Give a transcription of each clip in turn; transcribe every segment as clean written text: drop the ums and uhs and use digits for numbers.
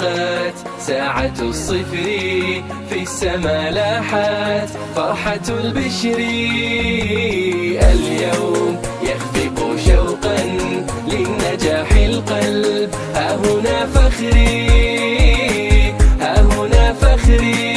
دقت ساعة الصفر، في السما لاحت فرحة البشر. اليوم يخفق شوقا للنجاح القلب، ها هنا فخري، ها هنا فخري.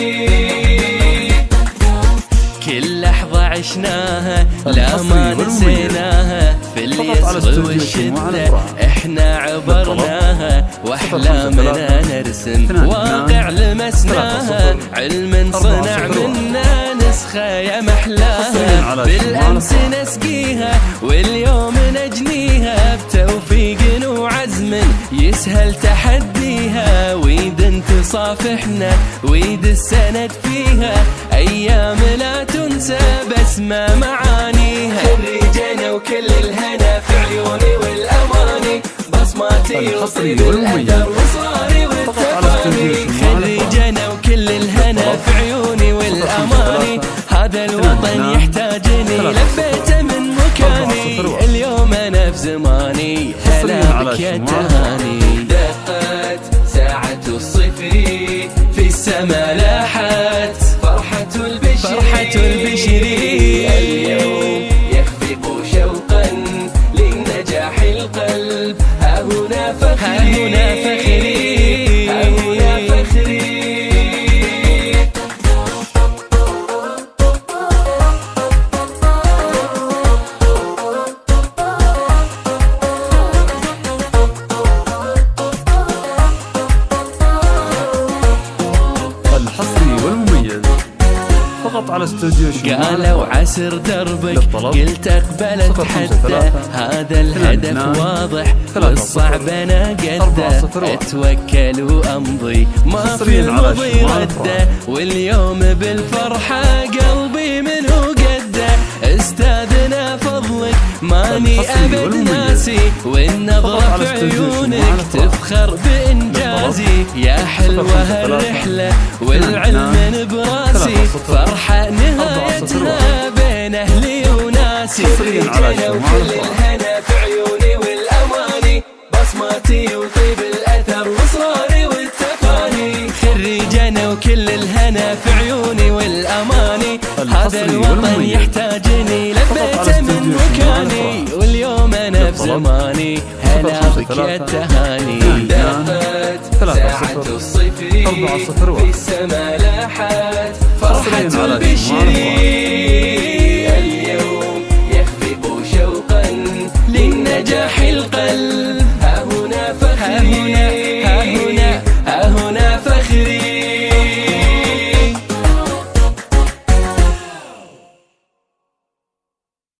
كل لحظة عشناها لا ما نسيناها، في اليسر والشدة احنا عبرناها، واحلامنا نرسم واقع لمسناها، علم صنع منا نسخة يا محلاها. بالامس نسقيها واليوم نجنيها، بتوفيق وعزم يسهل تحديها، ويد تصافحنا ويد السند فيها، ايام لا تنسى بسمة معانيها. خريجنا وكل الهنا في عيوني والاماني، بصماتي وطيب الاثر وصاري والتفاني. خريجنا وكل الهنا في عيوني والاماني، هذا الوطن يحتاجني لفيته من مكاني، اليوم انا في زماني، هلا بك يا تهاني. دقت ساعة الصفر، في السما لاحت فرحة البشر، فرحة البشر. اليوم يخفق شوقا للنجاح القلب، ها هنا فخري، ها هنا فخري، ها هنا فخري. الحصري والمميز فقط على استوديو شمال. قالوا عسر دربك قلت اقبلت حتى، هذا الهدف واضح والصعب انا قده، اتوكل وامضي ما في مضي رده، واليوم بالفرحة قلبي منه قده. استاذنا فضلك ماني ابد ناسي، والنظرة في عيونك تفخر بانجازي، يا حلوة هالرحلة والعلم براسي، فرحة نهايتها بين اهلي وناسي. خريجنا وكل الهنا في عيوني والاماني، بصماتي وطيب الاثر واصراري والتفاني. خريجنا وكل الهنا في عيوني والاماني، هذا الوطن يحتاجني لفيته من مكاني، واليوم انا في زماني، هلا بك يا تهاني. دقت ساعة الصفر، في السما لاحت فرحة البشر. اليوم يخفق شوقا للنجاح القلب، ها هنا فخري،